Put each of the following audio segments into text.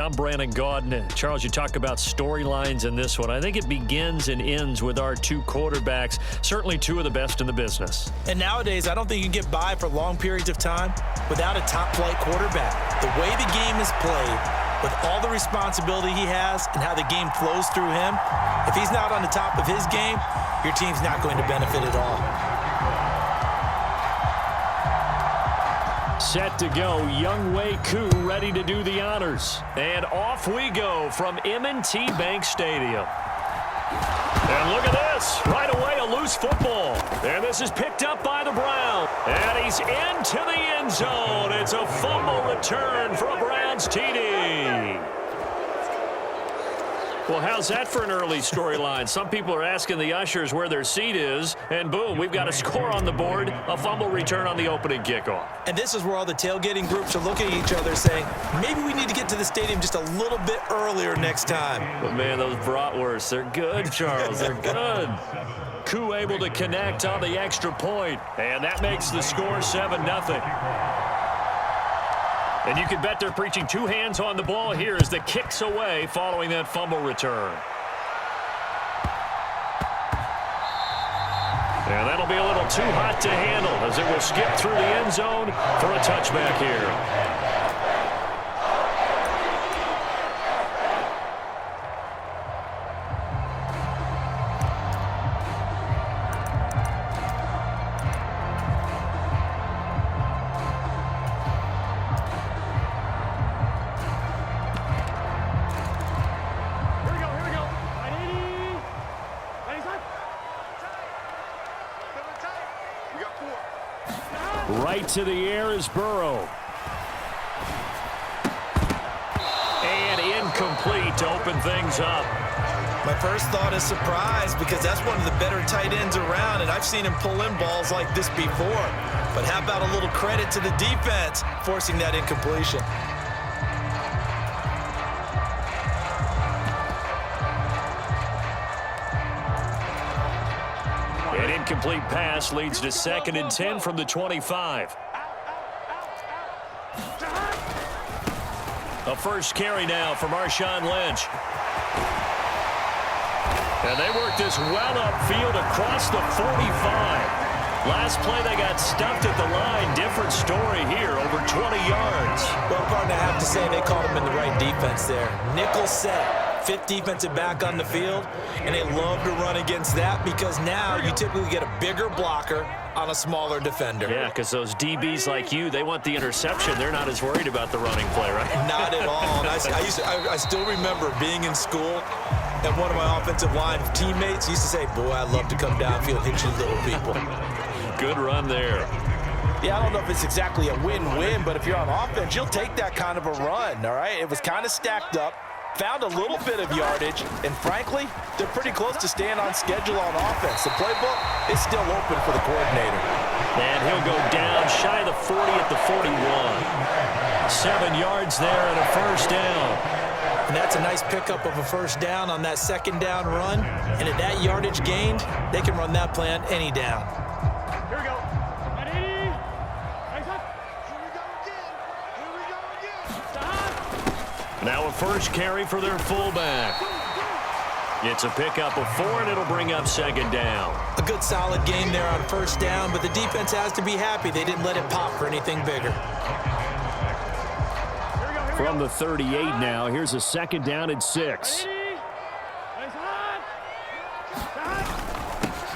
I'm Brandon Gaudin. Charles, you talk about storylines in this one. I think it begins and ends with our two quarterbacks, certainly two of the best in the business. And nowadays, I don't think you can get by for long periods of time without a top-flight quarterback. The way the game is played, with all the responsibility he has and how the game flows through him, if he's not on the top of his game, your team's not going to benefit at all. Set to go, Younghoe Koo ready to do the honors. And off we go from M&T Bank Stadium. And look at this, right away a loose football. And this is picked up by the Browns. And he's into the end zone. It's a fumble return for a Browns TD. Well, how's that for an early storyline? Some people are asking the ushers where their seat is, and boom, we've got a score on the board, a fumble return on the opening kickoff. And this is where all the tailgating groups are looking at each other saying, maybe we need to get to the stadium just a little bit earlier next time. But man, those bratwursts, they're good, Charles, they're good. Koo able to connect on the extra point, and that makes the score 7-0. And you can bet they're preaching two hands on the ball here as the kick's away following that fumble return. And that'll be a little too hot to handle as it will skip through the end zone for a touchback here. Right to the air is Burrow. And incomplete to open things up. My first thought is surprise because that's one of the better tight ends around, and I've seen him pull in balls like this before. But how about a little credit to the defense forcing that incompletion? An incomplete pass leads to 2nd and 10 from the 25. A first carry now for Marshawn Lynch. And they work this well upfield across the 45. Last play they got stuffed at the line. Different story here, over 20 yards. Well, partner, I have to say they called him in the right defense there. Nickel set. 5th defensive back on the field, and they love to run against that because now you typically get a bigger blocker on a smaller defender. Yeah, because those DBs like you, they want the interception. They're not as worried about the running play, right? Not at all. And I still remember being in school, and one of my offensive line teammates used to say, boy, I love to come downfield and hit you little people. Good run there. Yeah, I don't know if it's exactly a win-win, but if you're on offense, you'll take that kind of a run, all right? It was kind of stacked up. Found a little bit of yardage, and frankly, they're pretty close to staying on schedule on offense. The playbook is still open for the coordinator. And he'll go down shy of the 40 at the 41. 7 yards there and a first down. And that's a nice pickup of a first down on that 2nd down run. And at that yardage gained, they can run that play on any down. Here we go. Ready? Now a first carry for their fullback. It's a pickup of 4, and it'll bring up 2nd down. A good solid game there on first down, but the defense has to be happy they didn't let it pop for anything bigger. From the 38 now, here's a 2nd down and 6.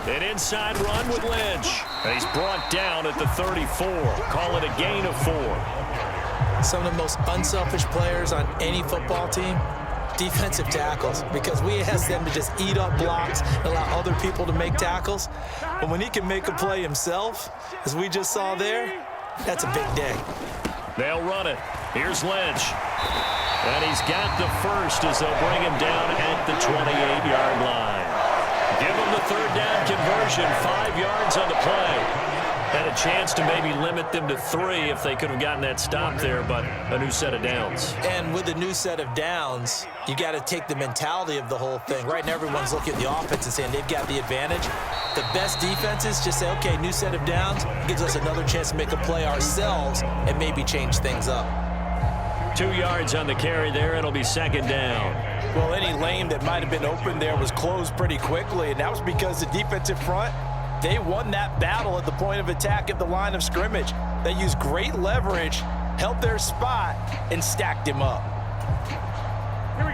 An inside run with Lynch. And he's brought down at the 34. Call it a gain of 4. Some of the most unselfish players on any football team, defensive tackles, because we ask them to just eat up blocks and allow other people to make tackles. But when he can make a play himself, as we just saw there, that's a big day. They'll run it. Here's Lynch. And he's got the first as they'll bring him down at the 28-yard line. Give him the 3rd down conversion, 5 yards on the play. Had a chance to maybe limit them to 3 if they could have gotten that stop there, but a new set of downs. And with a new set of downs, you got to take the mentality of the whole thing. Right now, everyone's looking at the offense and saying they've got the advantage. The best defenses just say, okay, new set of downs, gives us another chance to make a play ourselves and maybe change things up. 2 yards on the carry there. It'll be second down. Well, any lane that might have been open there was closed pretty quickly, and that was because the defensive front, they won that battle at the point of attack at the line of scrimmage. They used great leverage, held their spot, and stacked him up.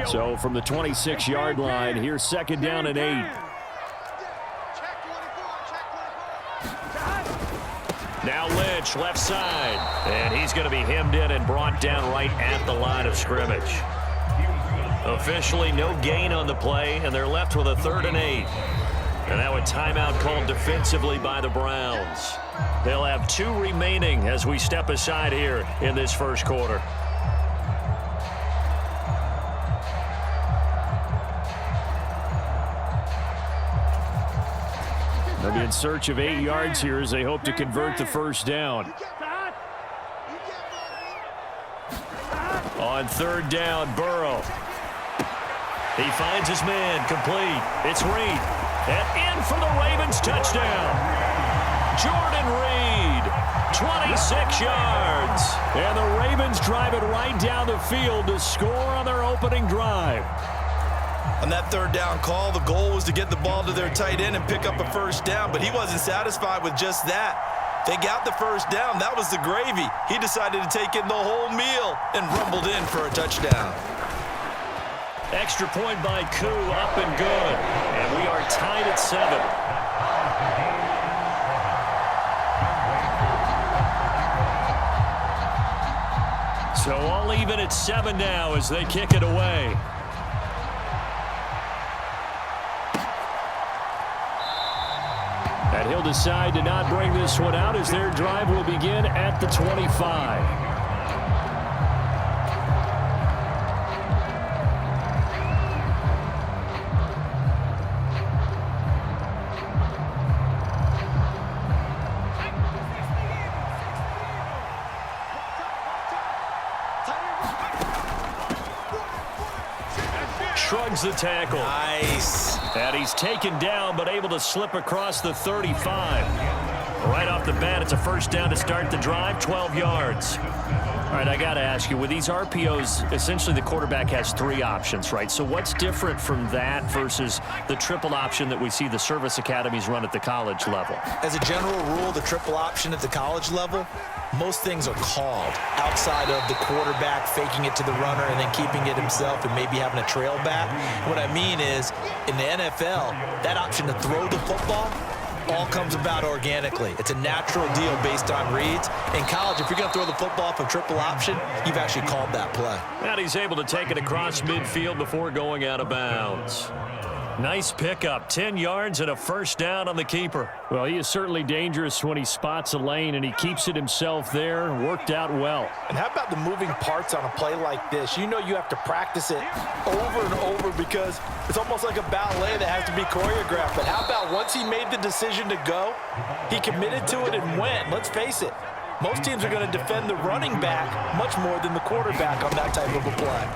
So from the 26-yard line, here's second down and 8. Now Lynch, left side. And he's going to be hemmed in and brought down right at the line of scrimmage. Officially no gain on the play, and they're left with a 3rd and 8. And that one timeout called defensively by the Browns. They'll have 2 remaining as we step aside here in this first quarter. They'll be in search of 8 yards here as they hope to convert the first down. On 3rd down, Burrow. He finds his man, complete. It's Reed. And in for the Ravens touchdown. Jordan Reed, 26 yards. And the Ravens drive it right down the field to score on their opening drive. On that 3rd down call, the goal was to get the ball to their tight end and pick up a first down, but he wasn't satisfied with just that. They got the first down. That was the gravy. He decided to take in the whole meal and rumbled in for a touchdown. Extra point by Koo, up and good. And we are tied at 7. So all even at 7 now as they kick it away. And he'll decide to not bring this one out as their drive will begin at the 25. Shrugs the tackle. Nice. And he's taken down, but able to slip across the 35. Right off the bat, it's a first down to start the drive, 12 yards. All right, I got to ask you, with these RPOs, essentially the quarterback has 3 options, right? So what's different from that versus the triple option that we see the service academies run at the college level? As a general rule, the triple option at the college level, most things are called outside of the quarterback faking it to the runner and then keeping it himself and maybe having a trail back. What I mean is, in the NFL, that option to throw the football all comes about organically. It's a natural deal based on reads. In college, if you're going to throw the football for triple option, you've actually called that play. And he's able to take it across midfield before going out of bounds. Nice pickup, 10 yards and a first down on the keeper. Well, he is certainly dangerous when he spots a lane, and he keeps it himself there. Worked out well. And how about the moving parts on a play like this? You know you have to practice it over and over because it's almost like a ballet that has to be choreographed. But how about once he made the decision to go, he committed to it and went. Let's face it, most teams are going to defend the running back much more than the quarterback on that type of a play.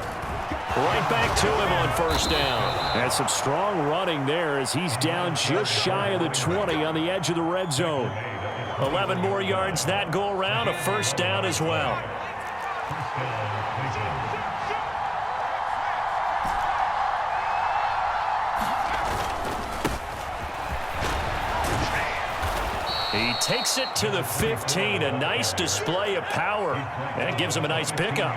Right back to him on first down. And some strong running there as he's down just shy of the 20 on the edge of the red zone. 11 more yards that go around, a first down as well. He takes it to the 15, a nice display of power. And gives him a nice pickup.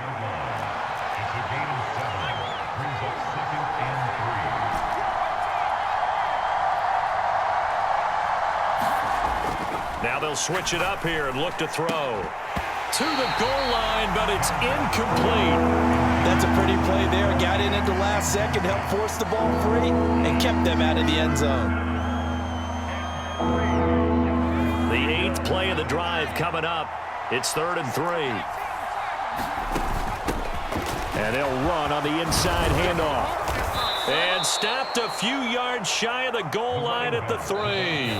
Now they'll switch it up here and look to throw. To the goal line, but it's incomplete. That's a pretty play there. Got in at the last second, helped force the ball free, and kept them out of the end zone. The 8th play of the drive coming up. It's 3rd and 3. And they'll run on the inside handoff. And stopped a few yards shy of the goal line at the 3.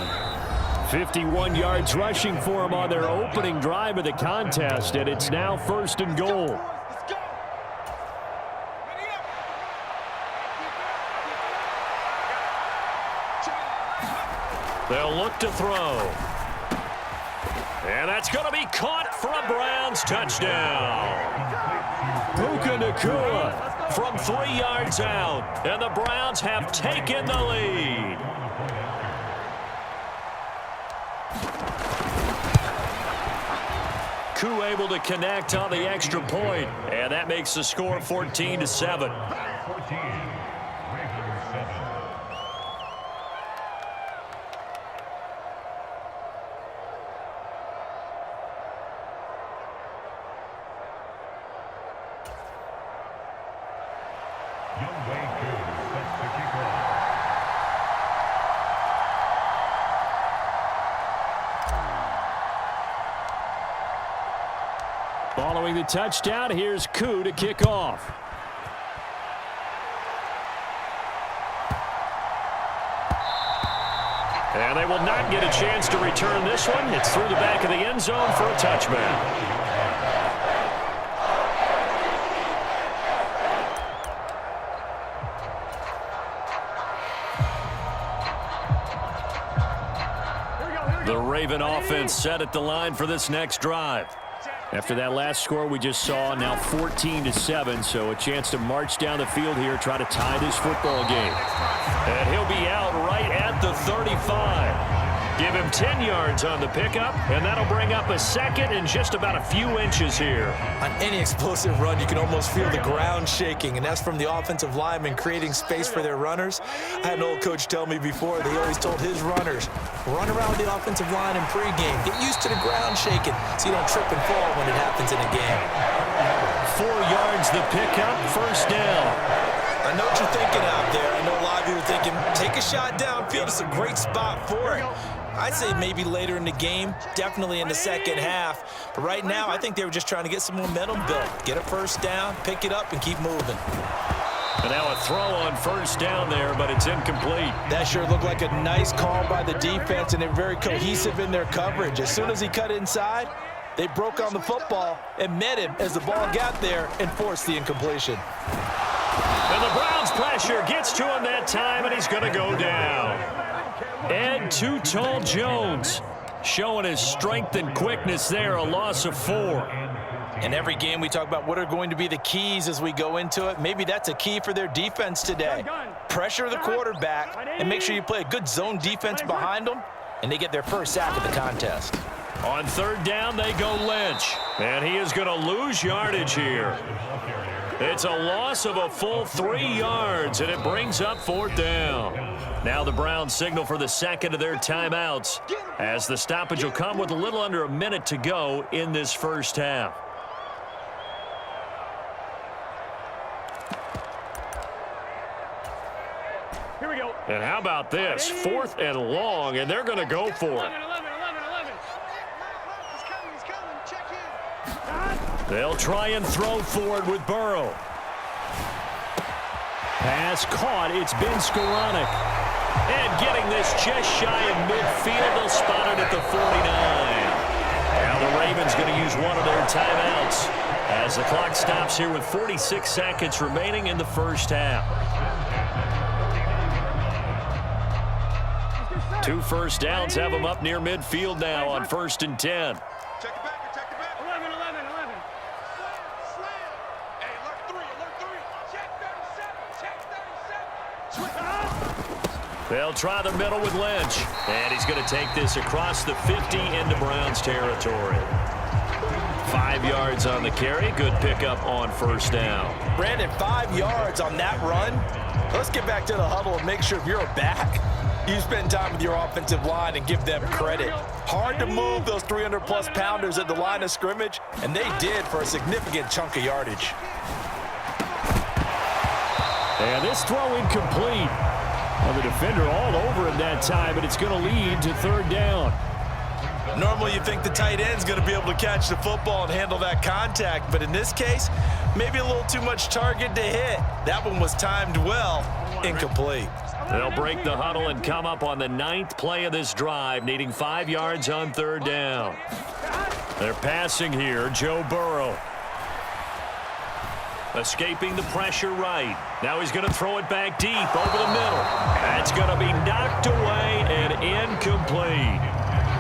51 yards rushing for him on their opening drive of the contest, and it's now 1st and goal. They'll look to throw. And that's going to be caught for a Browns touchdown. Puka Nacua from 3 yards out, and the Browns have taken the lead. Koo able to connect on the extra point, and that makes the score 14-7. Following the touchdown, here's Koo to kick off. And they will not get a chance to return this one. It's through the back of the end zone for a touchback. The Raven offense set at the line for this next drive. After that last score we just saw, now 14-7, so a chance to march down the field here, try to tie this football game. And he'll be out right at the 35. Give him 10 yards on the pickup, and that'll bring up a second and just about a few inches here. On any explosive run, you can almost feel the ground shaking, and that's from the offensive linemen creating space for their runners. I had an old coach tell me before, they always told his runners, run around the offensive line in pregame. Get used to the ground shaking so you don't trip and fall when it happens in a game. 4 yards the pickup, first down. I know what you're thinking out there. I know a lot of you are thinking, take a shot downfield. It's a great spot for it. I'd say maybe later in the game, definitely in the second half. But right now, I think they were just trying to get some momentum built. Get a first down, pick it up, and keep moving. And now a throw on first down there, but it's incomplete. That sure looked like a nice call by the defense, and they're very cohesive in their coverage. As soon as he cut inside, they broke on the football and met him as the ball got there and forced the incompletion. And the Browns pressure gets to him that time, and he's going to go down. Ed Too Tall Jones showing his strength and quickness there, a loss of 4. In every game we talk about what are going to be the keys as we go into it. Maybe that's a key for their defense today. Pressure the quarterback and make sure you play a good zone defense behind them, and they get their first sack of the contest. On third down, they go Lynch, and he is going to lose yardage here. It's a loss of a full 3 yards, and it brings up fourth down. Now the Browns signal for the second of their timeouts, as the stoppage will come with a little under a minute to go in this first half. Here we go. And how about this? 4th and long, and they're going to go for it. 11. He's coming. Check in. They'll try and throw forward with Burrow. Pass caught. It's been Skoranek. And getting this just shy of midfield, they'll spot it at the 49. Now the Ravens going to use one of their timeouts as the clock stops here with 46 seconds remaining in the first half. 2 first downs have them up near midfield now on 1st and 10. Check it back. 11. Slam. Hey, alert 3. Check 37. They'll try the middle with Lynch. And he's going to take this across the 50 into Browns territory. 5 yards on the carry. Good pickup on first down. Brandon, 5 yards on that run. Let's get back to the huddle and make sure if you're back, you spend time with your offensive line and give them credit. Hard to move those 300-plus pounders at the line of scrimmage, and they did for a significant chunk of yardage. And this throw incomplete. Well, the defender all over him that time, but it's going to lead to third down. Normally you think the tight end's going to be able to catch the football and handle that contact, but in this case, maybe a little too much target to hit. That one was timed well, incomplete. They'll break the huddle and come up on the 9th play of this drive, needing 5 yards on third down. They're passing here, Joe Burrow. Escaping the pressure right. Now he's going to throw it back deep over the middle. That's going to be knocked away and incomplete.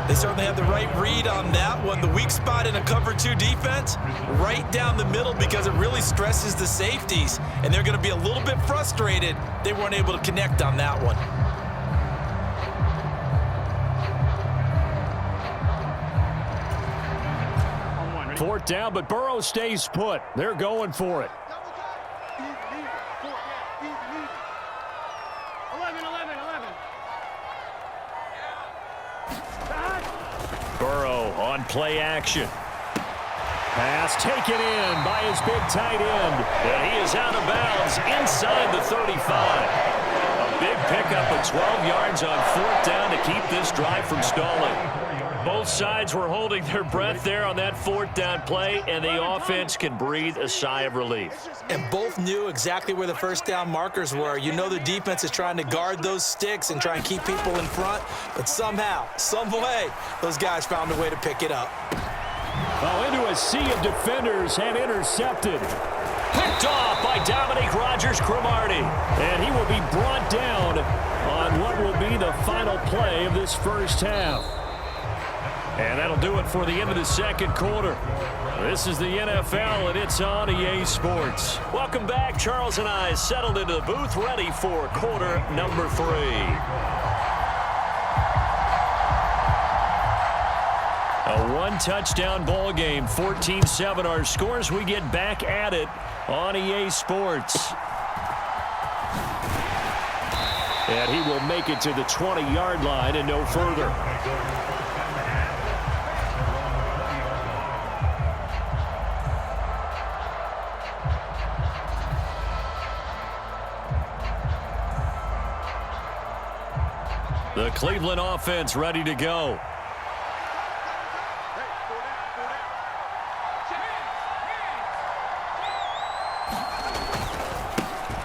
They certainly have the right read on that one. The weak spot in a cover 2 defense, right down the middle, because it really stresses the safeties, and they're going to be a little bit frustrated they weren't able to connect on that one. Fourth down, but Burrow stays put. They're going for it. 11. Burrow on play action. Pass taken in by his big tight end. And he is out of bounds inside the 35. A big pickup of 12 yards on fourth down to keep this drive from stalling. Both sides were holding their breath there on that fourth down play, and the offense can breathe a sigh of relief. And both knew exactly where the first down markers were. You know the defense is trying to guard those sticks and try and keep people in front, but somehow, some way, those guys found a way to pick it up. Oh, into a sea of defenders and intercepted. Picked off by Dominique Rodgers-Cromartie. And he will be brought down on what will be the final play of this first half. And that'll do it for the end of the second quarter. This is the NFL, and it's on EA Sports. Welcome back. Charles and I settled into the booth, ready for quarter number 3. A one-touchdown ball game, 14-7 our scores. We get back at it on EA Sports. And he will make it to the 20-yard line and no further. The Cleveland offense ready to go.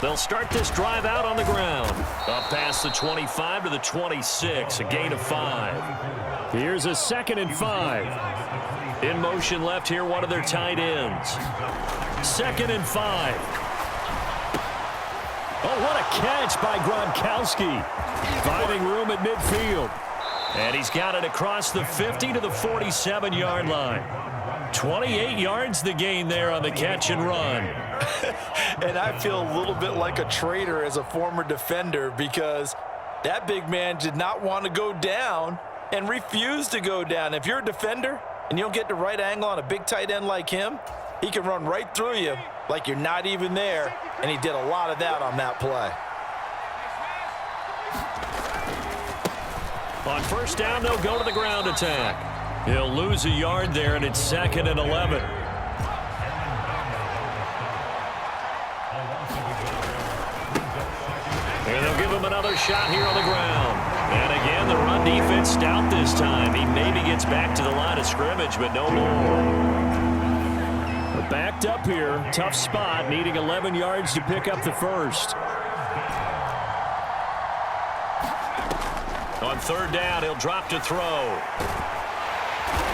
They'll start this drive out on the ground. Up past the 25 to the 26, a gain of 5. Here's a 2nd and 5. In motion left here, one of their tight ends. 2nd and 5. Oh, what a catch by Gronkowski. Finding room at midfield. And he's got it across the 50 to the 47-yard line. 28 yards the gain there on the catch and run. And I feel a little bit like a traitor as a former defender, because that big man did not want to go down and refused to go down. If you're a defender and you don't get the right angle on a big tight end like him, he can run right through you like you're not even there, and he did a lot of that on that play. On first down, they'll go to the ground attack. He'll lose a yard there, and it's 2nd and 11. And they'll give him another shot here on the ground. And again, the run defense stout this time. He maybe gets back to the line of scrimmage, but no more. We're backed up here. Tough spot, needing 11 yards to pick up the first. On third down, he'll drop to throw.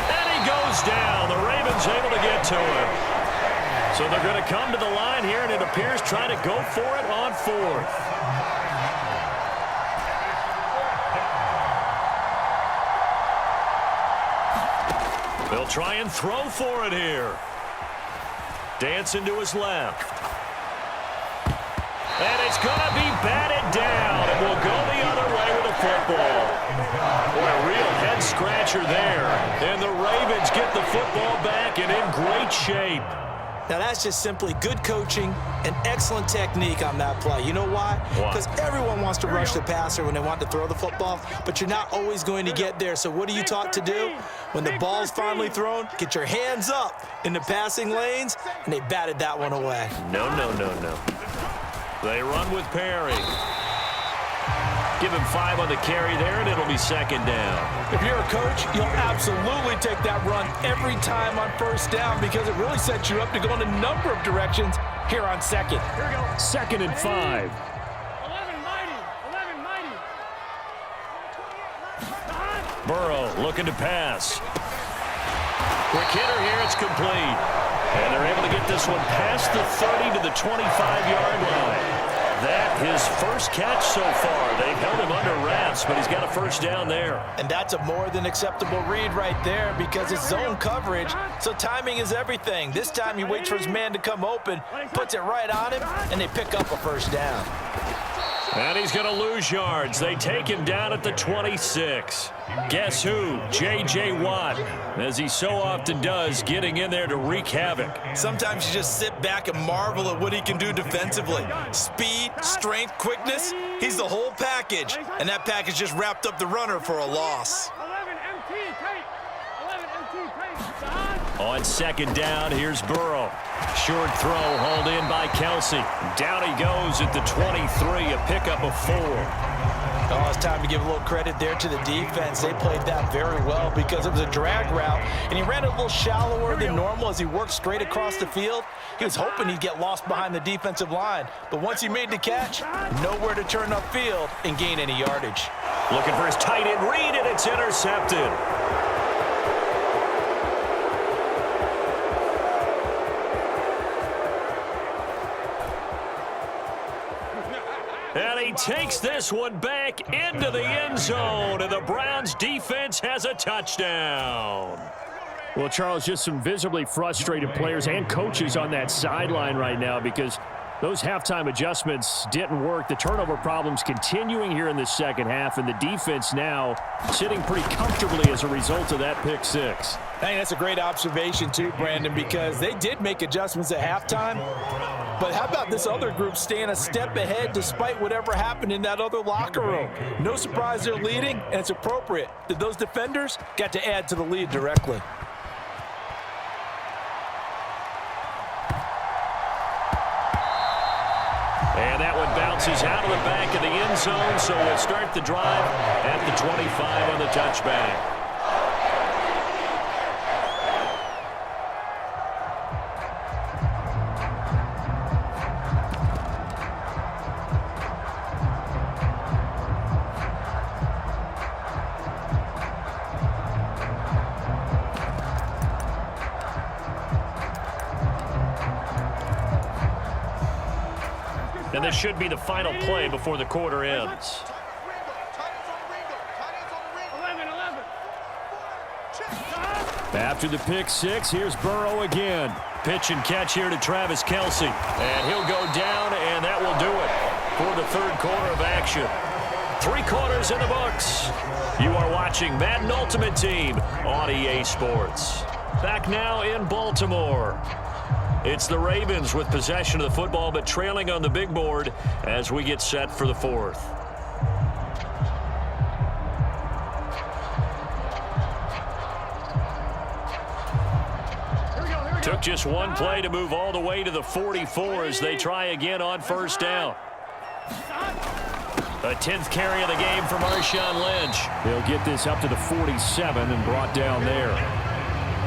And he goes down. The Ravens able to get to him. So they're going to come to the line here, and it appears trying to go for it on 4th. They'll try and throw for it here. Dancing to his left. And it's going to be batted down, and we'll go the other way with the football. Boy, a real head-scratcher there. And the Ravens get the football back and in great shape. Now, that's just simply good coaching and excellent technique on that play. You know why? Because everyone wants to rush the passer when they want to throw the football, but you're not always going to get there. So what are you taught to do? When the ball's finally thrown, get your hands up in the passing lanes, and they batted that one away. No. They run with Perry. Give him 5 on the carry there, and it'll be 2nd down. If you're a coach, you'll absolutely take that run every time on first down, because it really sets you up to go in a number of directions here on 2nd. Here we go. 2nd and 5. 11 mighty. Burrow looking to pass. Quick hitter here, it's complete. And they're able to get this one past the 30 to the 25-yard line. That his first catch so far. They've held him under wraps, but he's got a first down there. And that's a more than acceptable read right there because it's zone coverage, so timing is everything. This time he waits for his man to come open, puts it right on him, and they pick up a first down. And he's going to lose yards. They take him down at the 26. Guess who? J.J. Watt, as he so often does, getting in there to wreak havoc. Sometimes you just sit back and marvel at what he can do defensively. Speed, strength, quickness, he's the whole package. And that package just wrapped up the runner for a loss. 11 MT, tight. 11 MT, tight. On second down, here's Burrow. Short throw hauled in by Kelsey. Down he goes at the 23, a pickup of 4. Oh, it's time to give a little credit there to the defense. They played that very well because it was a drag route, and he ran it a little shallower than normal as he worked straight across the field. He was hoping he'd get lost behind the defensive line, but once he made the catch, nowhere to turn upfield and gain any yardage. Looking for his tight end read, and it's intercepted. And he takes this one back into the end zone, and the Browns defense has a touchdown. Well, Charles, just some visibly frustrated players and coaches on that sideline right now because those halftime adjustments didn't work. The turnover problems continuing here in the second half, and the defense now sitting pretty comfortably as a result of that pick six. I think that's a great observation too, Brandon, because they did make adjustments at halftime. But how about this other group staying a step ahead despite whatever happened in that other locker room? No surprise they're leading, and it's appropriate that those defenders got to add to the lead directly. And that one bounces out of the back of the end zone, so we'll start the drive at the 25 on the touchback. And this should be the final play before the quarter ends. 11. After the pick six, here's Burrow again. Pitch and catch here to Travis Kelsey. And he'll go down, and that will do it for the third quarter of action. 3 quarters in the books. You are watching Madden Ultimate Team on EA Sports. Back now in Baltimore. It's the Ravens with possession of the football, but trailing on the big board as we get set for the fourth. Took just one play to move all the way to the 44 as they try again on first down. A 10th carry of the game for Marshawn Lynch. He'll get this up to the 47 and brought down there.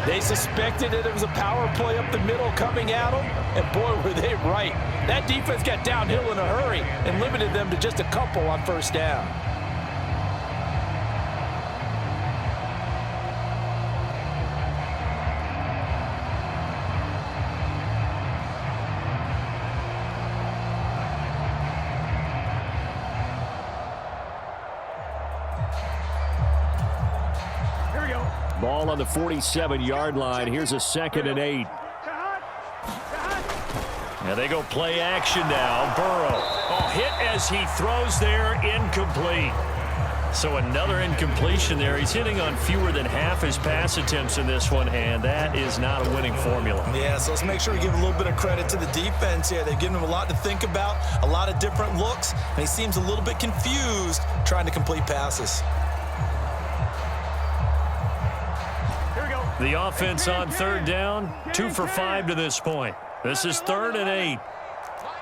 They suspected that it was a power play up the middle coming at them, and boy, were they right. That defense got downhill in a hurry and limited them to just a couple on first down. Ball on the 47-yard line. Here's a 2nd and 8. And they go play action now. Burrow. Oh, hit as he throws there. Incomplete. So another incompletion there. He's hitting on fewer than half his pass attempts in this one, and that is not a winning formula. Yeah, so let's make sure we give a little bit of credit to the defense here. They've given him a lot to think about, a lot of different looks, and he seems a little bit confused trying to complete passes. The offense on third down, 2 for 5 to this point. This is 3rd and 8.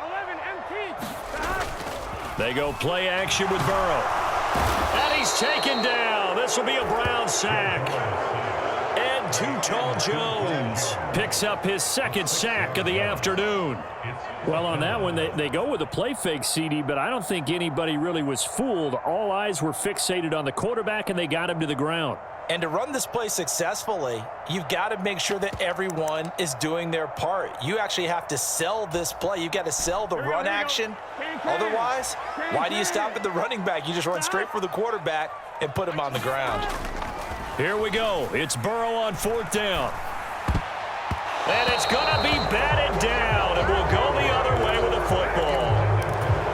11 MT. They go play action with Burrow. And he's taken down. This will be a Brown sack. And Too Tall Jones picks up his 2nd sack of the afternoon. Well, on that one, they go with a play fake, CD, but I don't think anybody really was fooled. All eyes were fixated on the quarterback, and they got him to the ground. And to run this play successfully, you've got to make sure that everyone is doing their part. You actually have to sell this play. You've got to sell the run action Otherwise, why do you stop at the running back? You just run straight for the quarterback and put him on the ground. Here we go. It's Burrow on 4th down. And it's going to be batted down, and we'll go the other way with the football.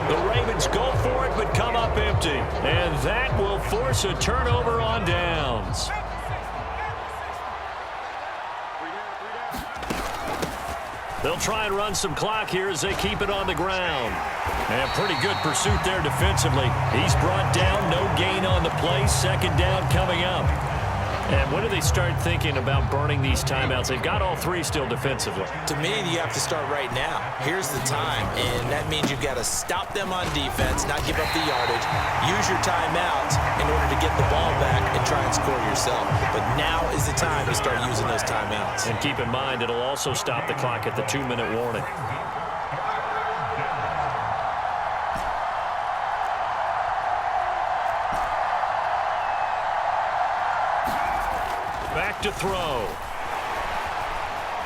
The Ravens go for it, but come up empty. And that will force a turnover on downs. They'll try and run some clock here as they keep it on the ground. And pretty good pursuit there defensively. He's brought down, no gain on the play. 2nd down coming up. And when do they start thinking about burning these timeouts? They've got all 3 still defensively. To me, you have to start right now. Here's the time, and that means you've got to stop them on defense, not give up the yardage, use your timeouts in order to get the ball back and try and score yourself. But now is the time to start using those timeouts. And keep in mind, it'll also stop the clock at the 2-minute warning. Back to throw.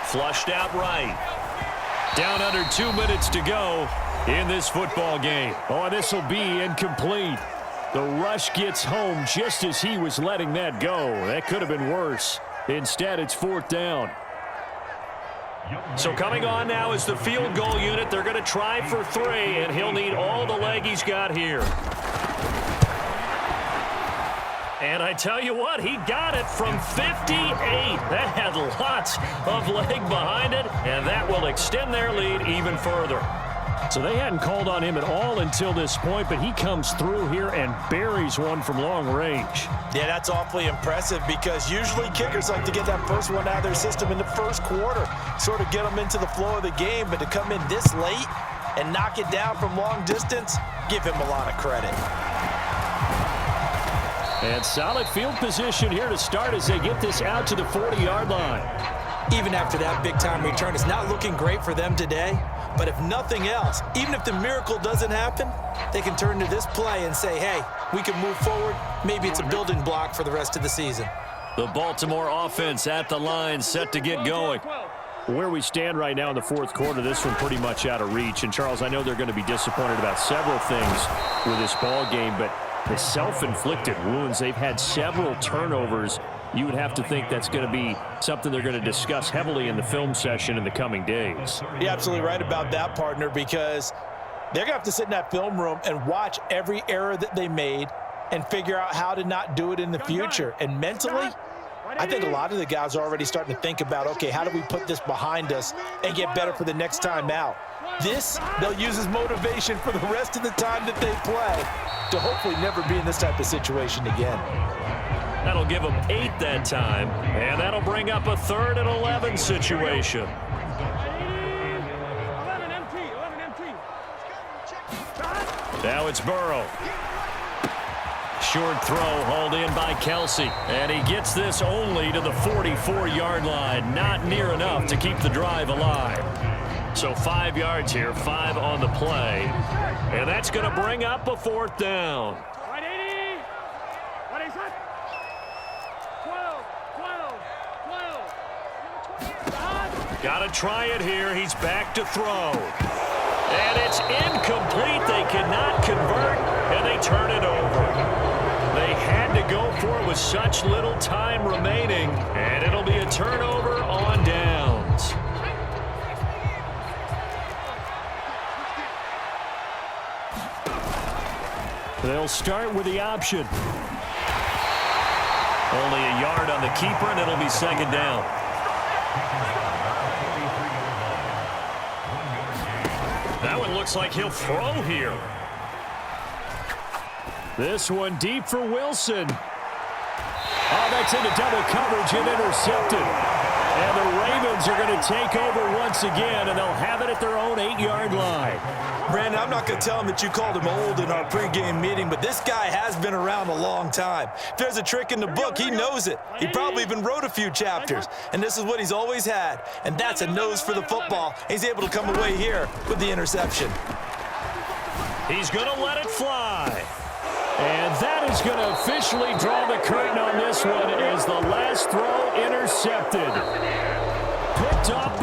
Flushed out right. Down under 2 minutes to go in this football game. Oh, this will be incomplete. The rush gets home just as he was letting that go. That could have been worse. Instead, it's 4th down. So coming on now is the field goal unit. They're going to try for 3, and he'll need all the leg he's got here. And I tell you what, he got it from 58. That had lots of leg behind it, and that will extend their lead even further. So they hadn't called on him at all until this point, but he comes through here and buries one from long range. Yeah, that's awfully impressive because usually kickers like to get that first one out of their system in the first quarter, sort of get them into the flow of the game, but to come in this late and knock it down from long distance, give him a lot of credit. And solid field position here to start as they get this out to the 40-yard line. Even after that big-time return, it's not looking great for them today. But if nothing else, even if the miracle doesn't happen, they can turn to this play and say, hey, we can move forward. Maybe it's a building block for the rest of the season. The Baltimore offense at the line, set to get going. Where we stand right now in the 4th quarter, this one pretty much out of reach. And, Charles, I know they're going to be disappointed about several things with this ball game, but the self-inflicted wounds, they've had several turnovers. You would have to think that's going to be something they're going to discuss heavily in the film session in the coming days. You're absolutely right about that, partner, because they're going to have to sit in that film room and watch every error that they made and figure out how to not do it in the future. And mentally, I think a lot of the guys are already starting to think about, okay, how do we put this behind us and get better for the next time out? This, they'll use as motivation for the rest of the time that they play to hopefully never be in this type of situation again. That'll give them 8 that time, and that'll bring up a 3rd and 11 situation. 11 empty. Now it's Burrow. Short throw hauled in by Kelsey, and he gets this only to the 44-yard line. Not near enough to keep the drive alive. So 5 yards here, 5 on the play, and that's going to bring up a 4th down. 12. Got to try it here. He's back to throw. And it's incomplete. They cannot convert, and they turn it over. They had to go for it with such little time remaining, and it'll be a turnover on downs. They'll start with the option. Only a yard on the keeper, and it'll be 2nd down. That one looks like he'll throw here. This one deep for Wilson. Oh, that's into double coverage and intercepted. And the Ravens are going to take over once again, and they'll have it at their own 8-yard line. Brandon, I'm not going to tell him that you called him old in our pregame meeting, but this guy has been around a long time. If there's a trick in the book, he knows it. He probably even wrote a few chapters, and this is what he's always had, and that's a nose for the football. He's able to come away here with the interception. He's going to let it fly. And that is going to officially draw the curtain on this one as the last throw intercepted. Picked up.